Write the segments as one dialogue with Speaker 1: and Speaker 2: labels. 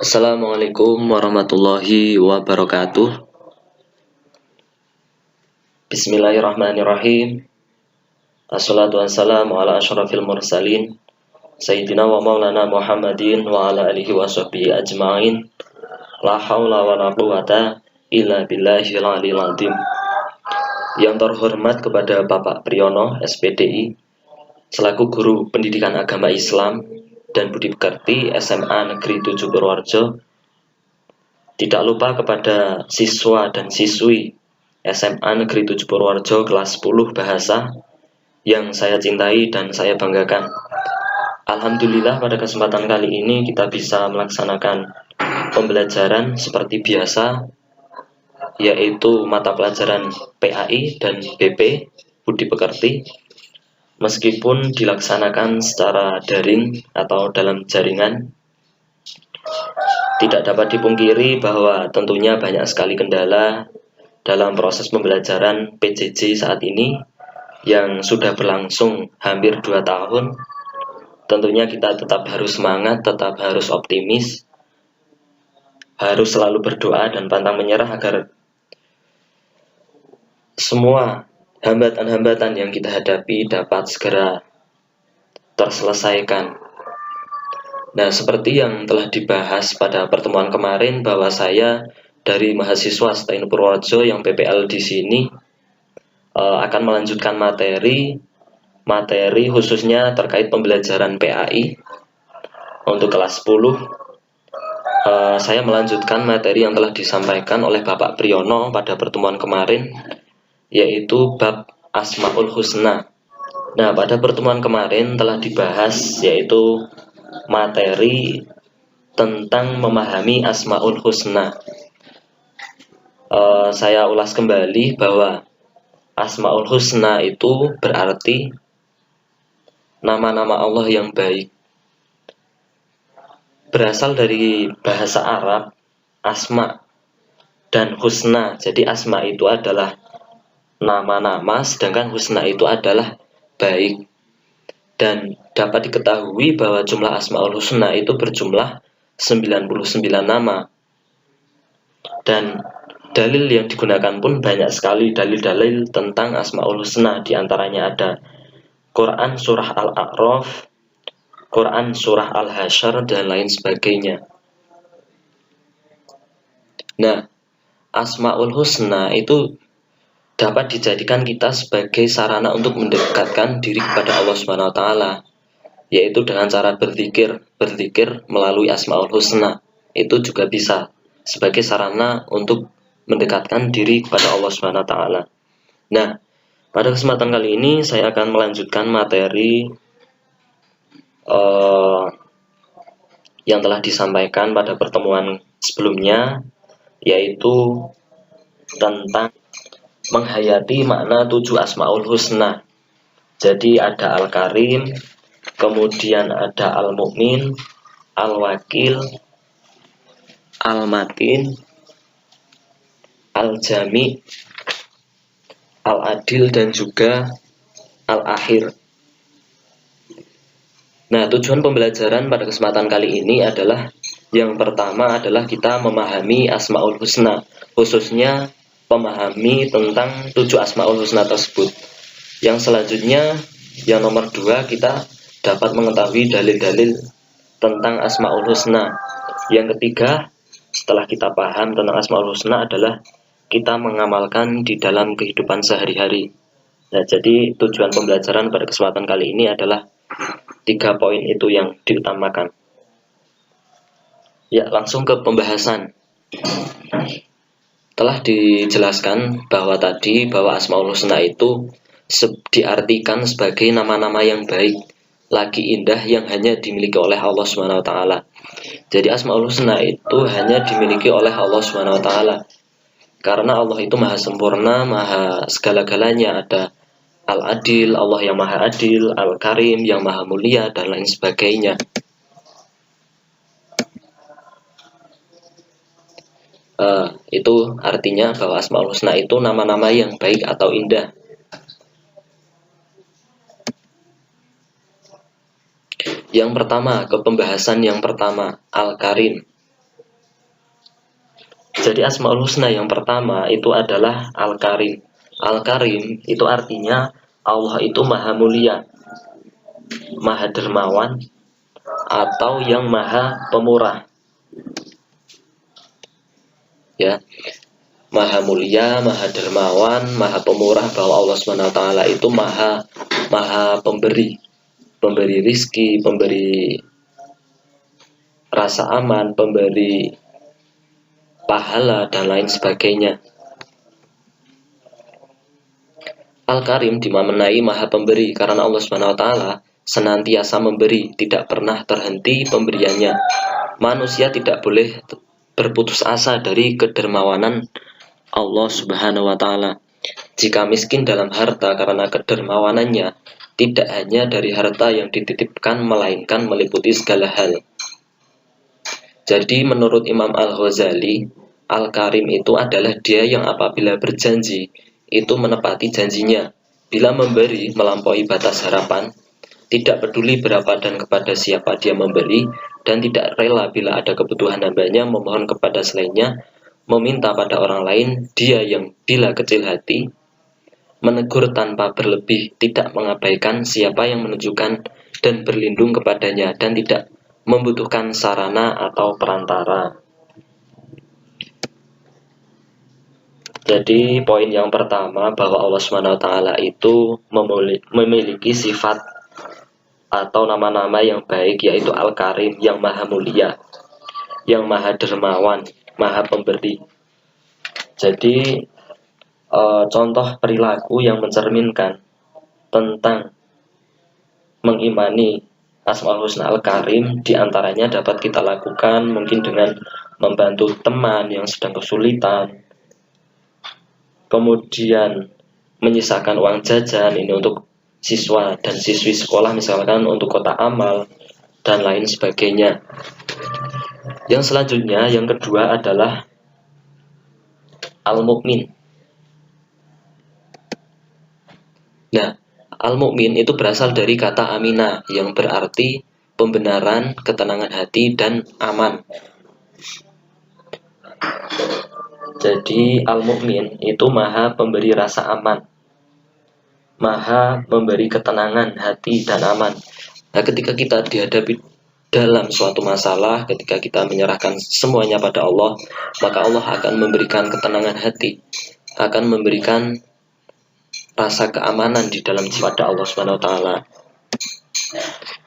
Speaker 1: Assalamualaikum warahmatullahi wabarakatuh. Bismillahirrahmanirrahim. Assalatu wassalamu ala asyrafil mursalin Sayyidina wa maulana Muhammadin wa ala alihi wa sahbihi ajma'in. La hawla wa la quwata illa billahil aliyil azim. Yang terhormat kepada Bapak Priyono SPDI selaku Guru Pendidikan Agama Islam dan Budi Pekerti SMA Negeri 7 Purworejo. Tidak lupa kepada siswa dan siswi SMA Negeri 7 Purworejo kelas 10 Bahasa yang saya cintai dan saya banggakan. Alhamdulillah pada kesempatan kali ini kita bisa melaksanakan pembelajaran seperti biasa, yaitu mata pelajaran PAI dan BP Budi Pekerti, meskipun dilaksanakan secara daring atau dalam jaringan. Tidak dapat dipungkiri bahwa tentunya banyak sekali kendala dalam proses pembelajaran PJJ saat ini yang sudah berlangsung hampir 2 tahun. Tentunya kita tetap harus semangat, tetap harus optimis, harus selalu berdoa dan pantang menyerah agar semua hambatan-hambatan yang kita hadapi dapat segera terselesaikan. Nah, seperti yang telah dibahas pada pertemuan kemarin bahwa saya dari mahasiswa STAIN Purworejo yang PPL di sini akan melanjutkan materi khususnya terkait pembelajaran PAI untuk kelas 10. Saya melanjutkan materi yang telah disampaikan oleh Bapak Priyono pada pertemuan kemarin, yaitu bab Asmaul Husna. Nah, pada pertemuan kemarin telah dibahas yaitu materi tentang memahami Asmaul Husna. Saya ulas kembali bahwa Asmaul Husna itu berarti nama-nama Allah yang baik. Berasal dari bahasa Arab asma dan husna. Jadi asma itu adalah nama-nama, sedangkan husna itu adalah baik. Dan dapat diketahui bahwa jumlah Asmaul Husna itu berjumlah 99 nama. Dan dalil yang digunakan pun banyak sekali, dalil-dalil tentang Asmaul Husna. Di antaranya ada Quran surah Al-A'raf, Quran surah Al-Hasyr, dan lain sebagainya. Nah, Asmaul Husna itu dapat dijadikan kita sebagai sarana untuk mendekatkan diri kepada Allah Subhanahu wa taala, yaitu dengan cara berzikir melalui Asmaul Husna. Itu juga bisa sebagai sarana untuk mendekatkan diri kepada Allah Subhanahu wa taala. Nah, pada kesempatan kali ini saya akan melanjutkan materi yang telah disampaikan pada pertemuan sebelumnya, yaitu tentang menghayati makna 7 Asmaul Husna. Jadi ada Al-Karim, kemudian ada Al-Mu'min, Al-Wakil, Al-Matin, Al-Jami, Al-Adil, dan juga Al-Akhir. Nah, tujuan pembelajaran pada kesempatan kali ini adalah yang pertama adalah kita memahami Asmaul Husna, khususnya memahami tentang 7 Asmaul Husna tersebut. Yang selanjutnya, yang nomor 2, kita dapat mengetahui dalil-dalil tentang Asmaul Husna. Yang ketiga, setelah kita paham tentang Asmaul Husna adalah kita mengamalkan di dalam kehidupan sehari-hari. Nah, jadi tujuan pembelajaran pada kesempatan kali ini adalah 3 poin itu yang diutamakan. Ya, langsung ke pembahasan. Telah dijelaskan bahwa Asmaul Husna itu diartikan sebagai nama-nama yang baik, lagi indah, yang hanya dimiliki oleh Allah Subhanahu wa taala. Jadi Asmaul Husna itu hanya dimiliki oleh Allah Subhanahu wa taala. Karena Allah itu maha sempurna, maha segala-galanya. Ada Al-Adil, Allah yang maha adil, Al-Karim yang maha mulia, dan lain sebagainya. Itu artinya bahwa Asmaul Husna itu nama-nama yang baik atau indah. Yang pertama, ke pembahasan yang pertama, Al-Karim. Jadi Asmaul Husna yang pertama itu adalah Al-Karim. Al-Karim itu artinya Allah itu maha mulia, maha dermawan, atau yang maha pemurah. Ya, maha mulia, maha dermawan, maha pemurah, bahwa Allah SWT itu maha pemberi, pemberi rizki, pemberi rasa aman, pemberi pahala, dan lain sebagainya. Al-Karim dimaknai maha pemberi karena Allah SWT senantiasa memberi, tidak pernah terhenti pemberiannya. Manusia tidak boleh berputus asa dari kedermawanan Allah Subhanahu wa Ta'ala. Jika miskin dalam harta karena kedermawanannya, tidak hanya dari harta yang dititipkan, melainkan meliputi segala hal. Jadi menurut Imam Al-Ghazali, Al-Karim itu adalah dia yang apabila berjanji itu menepati janjinya. Bila memberi melampaui batas harapan, tidak peduli berapa dan kepada siapa dia memberi, dan tidak rela bila ada kebutuhan hambanya memohon kepada selainnya, meminta pada orang lain. Dia yang bila kecil hati, menegur tanpa berlebih, tidak mengabaikan siapa yang menunjukkan dan berlindung kepadanya, dan tidak membutuhkan sarana atau perantara. Jadi poin yang pertama bahwa Allah SWT itu memiliki sifat atau nama-nama yang baik, yaitu Al-Karim, yang maha mulia, yang maha dermawan, maha pemberi. Jadi contoh perilaku yang mencerminkan tentang mengimani Asmaul Husna Al-Karim diantaranya dapat kita lakukan mungkin dengan membantu teman yang sedang kesulitan, kemudian menyisakan uang jajan ini untuk siswa dan siswi sekolah, misalkan untuk kotak amal dan lain sebagainya. Yang selanjutnya, yang kedua adalah Al-Mu'min. Nah, Al-Mu'min itu berasal dari kata Amina yang berarti pembenaran, ketenangan hati, dan aman. Jadi Al-Mu'min itu maha pemberi rasa aman, maha memberi ketenangan hati dan aman. Nah, ketika kita dihadapi dalam suatu masalah, ketika kita menyerahkan semuanya pada Allah, maka Allah akan memberikan ketenangan hati, akan memberikan rasa keamanan di dalam jiwa Allah SWT.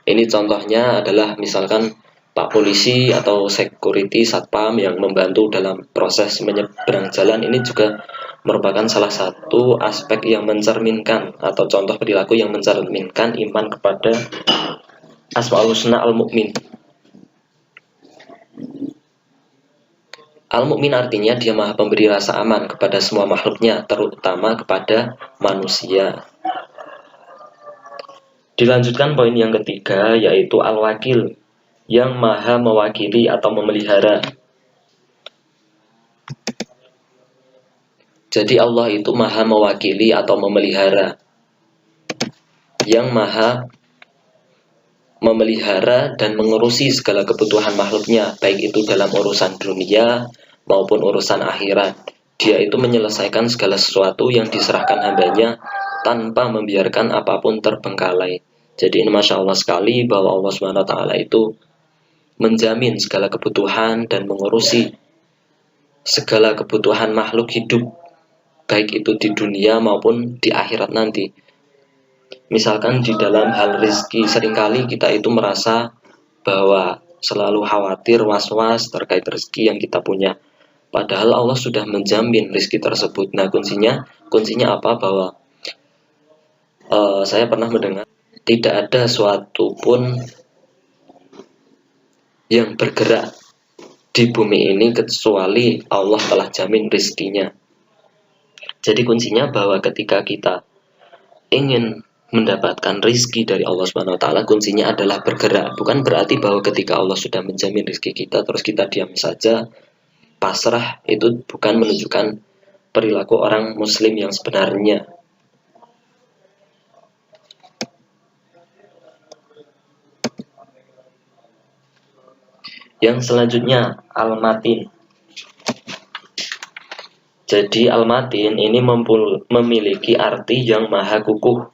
Speaker 1: Ini contohnya adalah misalkan Pak Polisi atau security satpam yang membantu dalam proses menyeberang jalan, ini juga merupakan salah satu aspek yang mencerminkan atau contoh perilaku yang mencerminkan iman kepada Asmaul Husna Al-Mu'min. Al-Mu'min artinya dia maha pemberi rasa aman kepada semua makhluknya, terutama kepada manusia. Dilanjutkan poin yang ketiga, yaitu Al-Wakil, yang maha mewakili atau memelihara. Jadi Allah itu maha mewakili atau memelihara, yang maha memelihara dan mengurusi segala kebutuhan makhluknya, baik itu dalam urusan dunia maupun urusan akhirat. Dia itu menyelesaikan segala sesuatu yang diserahkan hambanya tanpa membiarkan apapun terbengkalai. Jadi ini Masya Allah sekali bahwa Allah SWT itu menjamin segala kebutuhan dan mengurusi segala kebutuhan makhluk hidup, baik itu di dunia maupun di akhirat nanti. Misalkan di dalam hal rezeki, seringkali kita itu merasa bahwa selalu khawatir, was-was terkait rezeki yang kita punya. Padahal Allah sudah menjamin rezeki tersebut. Nah, kuncinya apa? Bahwa saya pernah mendengar tidak ada suatu pun yang bergerak di bumi ini kecuali Allah telah jamin rezekinya. Jadi kuncinya bahwa ketika kita ingin mendapatkan rezeki dari Allah SWT, kuncinya adalah bergerak. Bukan berarti bahwa ketika Allah sudah menjamin rezeki kita terus kita diam saja, pasrah. Itu bukan menunjukkan perilaku orang muslim yang sebenarnya. Yang selanjutnya Al-Matin. Jadi al-matin ini memiliki arti yang maha kukuh.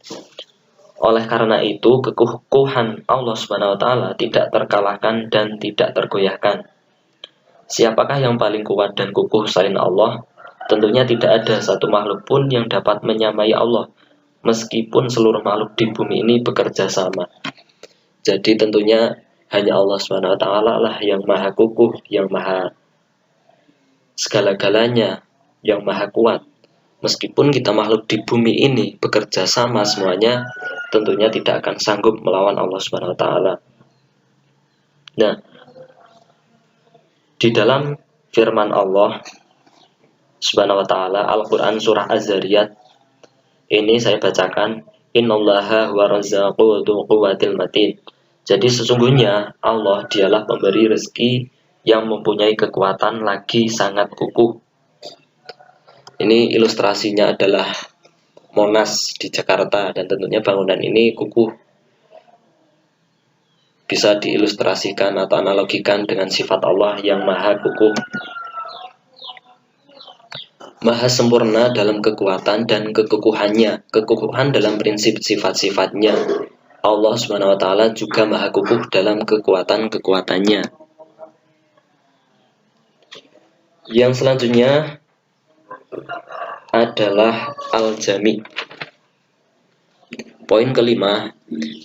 Speaker 1: Oleh karena itu, kekukuhan Allah Subhanahu wa taala tidak terkalahkan dan tidak tergoyahkan. Siapakah yang paling kuat dan kukuh selain Allah? Tentunya tidak ada satu makhluk pun yang dapat menyamai Allah, meskipun seluruh makhluk di bumi ini bekerja sama. Jadi tentunya hanya Allah Subhanahu wa taala lah yang maha kukuh, yang maha segala-galanya, yang maha kuat. Meskipun kita makhluk di bumi ini bekerja sama semuanya, tentunya tidak akan sanggup melawan Allah Subhanahu wa taala. Nah, di dalam firman Allah Subhanahu wa taala Al-Qur'an surah Az-Zariyat ini saya bacakan, innallaha huwa razzaqu dzu quwwatil matin. Jadi sesungguhnya Allah dialah pemberi rezeki yang mempunyai kekuatan lagi sangat kukuh. Ini ilustrasinya adalah Monas di Jakarta, dan tentunya bangunan ini kukuh. Bisa diilustrasikan atau analogikan dengan sifat Allah yang maha kukuh, maha sempurna dalam kekuatan dan kekukuhannya. Kekukuhan dalam prinsip sifat-sifatnya. Allah Subhanahu wa taala juga maha kukuh dalam kekuatan-kekuatannya. Yang selanjutnya adalah al-jami'. Poin kelima,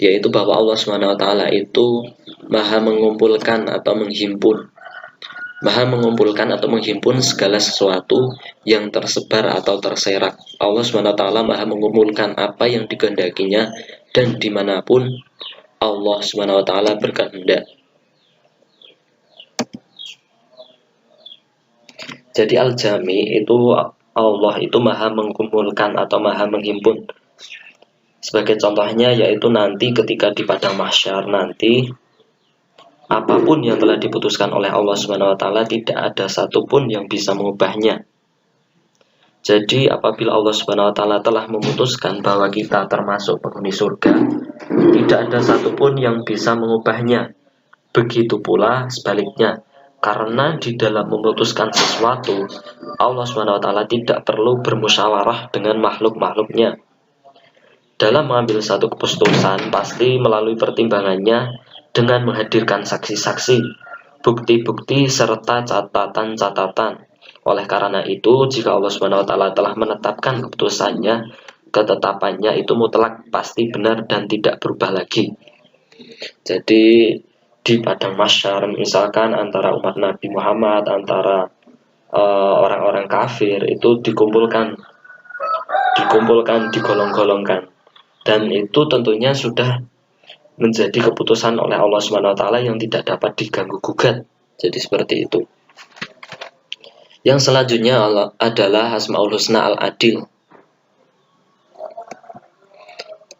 Speaker 1: yaitu bahwa Allah Subhanahu wa taala itu maha mengumpulkan atau menghimpun. Maha mengumpulkan atau menghimpun segala sesuatu yang tersebar atau terserak. Allah Subhanahu wa taala maha mengumpulkan apa yang dikehendakinya dan dimanapun Allah Subhanahu wa taala berkehendak. Jadi al-jami itu Allah itu maha mengumpulkan atau maha menghimpun. Sebagai contohnya yaitu nanti ketika di padang mahsyar nanti, apapun yang telah diputuskan oleh Allah Subhanahu wa taala tidak ada satupun yang bisa mengubahnya. Jadi apabila Allah Subhanahu wa taala telah memutuskan bahwa kita termasuk penghuni surga, tidak ada satupun yang bisa mengubahnya. Begitu pula sebaliknya, karena di dalam memutuskan sesuatu, Allah Subhanahu wa taala tidak perlu bermusyawarah dengan makhluk-makhluknya. Dalam mengambil satu keputusan, pasti melalui pertimbangannya dengan menghadirkan saksi-saksi, bukti-bukti, serta catatan-catatan. Oleh karena itu, jika Allah Subhanahu wa taala telah menetapkan keputusannya, ketetapannya itu mutlak, pasti benar dan tidak berubah lagi. Jadi di padang mahsyar misalkan antara umat Nabi Muhammad, antara orang-orang kafir itu dikumpulkan, digolong-golongkan. Dan itu tentunya sudah menjadi keputusan oleh Allah Subhanahu wa taala yang tidak dapat diganggu gugat. Jadi seperti itu. Yang selanjutnya adalah Asmaul Husna Al-Adil.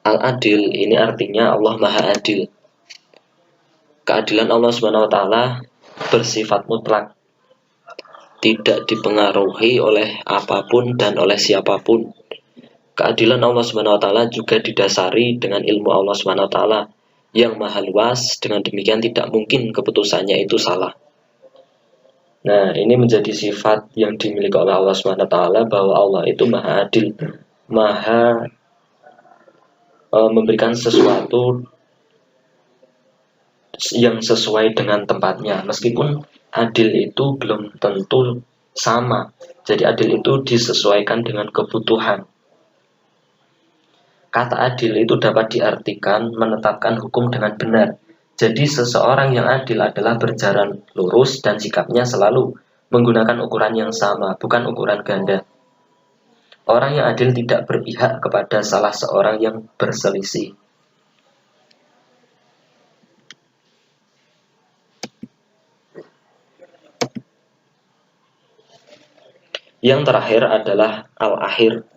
Speaker 1: Al-Adil ini artinya Allah Maha Adil. Keadilan Allah Subhanahu wa taala bersifat mutlak, tidak dipengaruhi oleh apapun dan oleh siapapun. Keadilan Allah Subhanahu wa taala juga didasari dengan ilmu Allah Subhanahu wa taala yang maha luas. Dengan demikian tidak mungkin keputusannya itu salah. Nah, ini menjadi sifat yang dimiliki oleh Allah Subhanahu wa taala, bahwa Allah itu maha adil, maha memberikan sesuatu yang sesuai dengan tempatnya. Meskipun adil itu belum tentu sama. Jadi adil itu disesuaikan dengan kebutuhan. Kata adil itu dapat diartikan menetapkan hukum dengan benar. Jadi seseorang yang adil adalah berjalan lurus dan sikapnya selalu menggunakan ukuran yang sama, bukan ukuran ganda. Orang yang adil tidak berpihak kepada salah seorang yang berselisih. Yang terakhir adalah al-akhir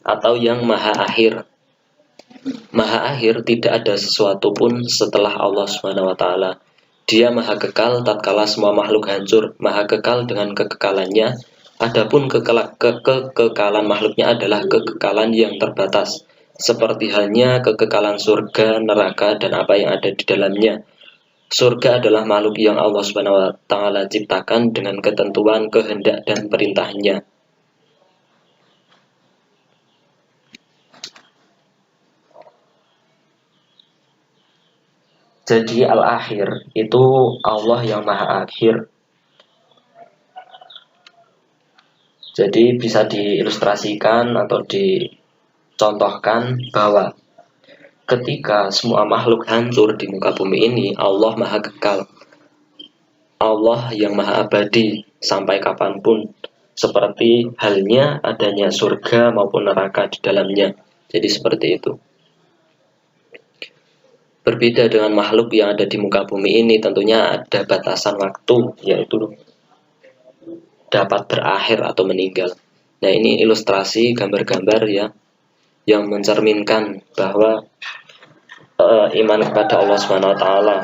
Speaker 1: atau yang maha akhir. Maha akhir, tidak ada sesuatu pun setelah Allah Subhanahu wa taala. Dia maha kekal tatkala semua makhluk hancur, maha kekal dengan kekekalannya. Adapun kekekalan makhluknya adalah kekekalan yang terbatas, seperti halnya kekekalan surga, neraka, dan apa yang ada di dalamnya. Surga adalah makhluk yang Allah Subhanahu wa taala ciptakan dengan ketentuan, kehendak, dan perintahnya. Jadi al-akhir itu Allah yang maha akhir. Jadi bisa diilustrasikan atau dicontohkan bahwa ketika semua makhluk hancur di muka bumi ini, Allah maha kekal. Allah yang maha abadi sampai kapanpun, seperti halnya adanya surga maupun neraka di dalamnya. Jadi seperti itu. Berbeda dengan makhluk yang ada di muka bumi ini, tentunya ada batasan waktu, yaitu dapat berakhir atau meninggal. Nah, ini ilustrasi gambar-gambar ya yang mencerminkan bahwa iman kepada Allah Subhanahu wa taala.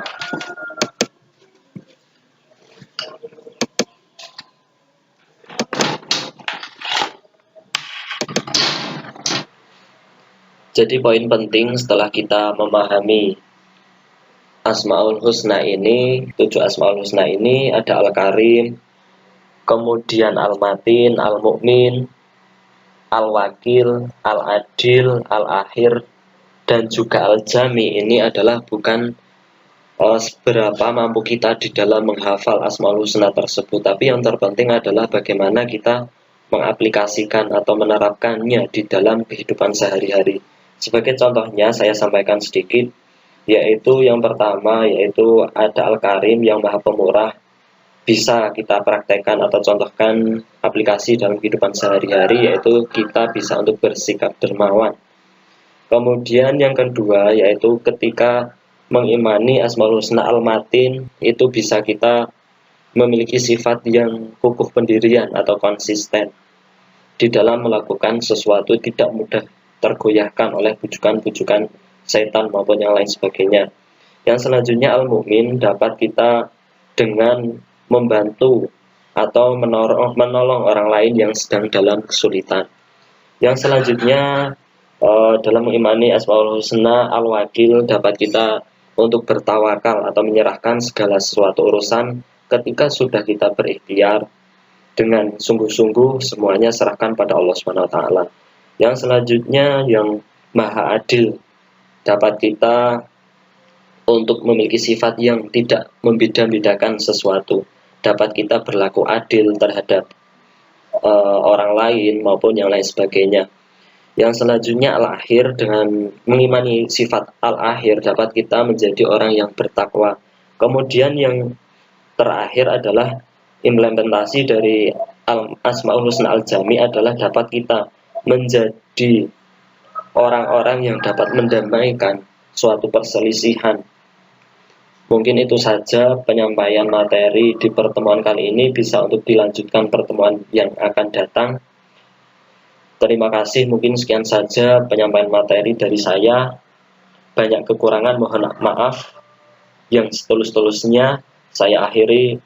Speaker 1: Jadi poin penting setelah kita memahami Asmaul Husna ini, 7 Asmaul Husna ini ada Al-Karim, kemudian Al-Matin, Al-Mu'min, Al-Wakil, Al-Adil, Al-Akhir, dan juga Al-Jami. Ini adalah bukan seberapa mampu kita di dalam menghafal Asmaul Husna tersebut, tapi yang terpenting adalah bagaimana kita mengaplikasikan atau menerapkannya di dalam kehidupan sehari-hari. Sebagai contohnya saya sampaikan sedikit, yaitu yang pertama yaitu ada Al-Karim yang maha pemurah, bisa kita praktekkan atau contohkan aplikasi dalam kehidupan sehari-hari, yaitu kita bisa untuk bersikap dermawan. Kemudian yang kedua yaitu ketika mengimani Asmaul Husna Al-Matin, itu bisa kita memiliki sifat yang kukuh pendirian atau konsisten di dalam melakukan sesuatu, tidak mudah tergoyahkan oleh bujukan-bujukan setan maupun yang lain sebagainya. Yang selanjutnya Al-Mu'min dapat kita dengan membantu atau menolong orang lain yang sedang dalam kesulitan. Yang selanjutnya dalam mengimani Asmaul Husna Al-Wakil dapat kita untuk bertawakal atau menyerahkan segala sesuatu urusan ketika sudah kita berikhtiar dengan sungguh-sungguh, semuanya serahkan pada Allah Subhanahu wa taala. Yang selanjutnya yang maha adil dapat kita untuk memiliki sifat yang tidak membeda-bedakan sesuatu, dapat kita berlaku adil terhadap orang lain maupun yang lain sebagainya. Yang selanjutnya Al-Akhir, dengan mengimani sifat Al-Akhir dapat kita menjadi orang yang bertakwa. Kemudian yang terakhir adalah implementasi dari Asmaul Husna Al-Jami adalah dapat kita menjadi orang-orang yang dapat mendamaikan suatu perselisihan. Mungkin itu saja penyampaian materi di pertemuan kali ini, bisa untuk dilanjutkan pertemuan yang akan datang. Terima kasih, mungkin sekian saja penyampaian materi dari saya. Banyak kekurangan mohon maaf. Yang setulus-tulusnya saya akhiri.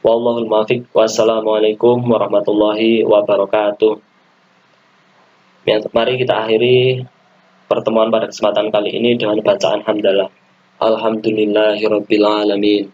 Speaker 1: Wallahul muwaffiq. Wassalamualaikum warahmatullahi wabarakatuh. Mari kita akhiri pertemuan pada kesempatan kali ini dengan bacaan hamdalah. Alhamdulillahirabbil alamin.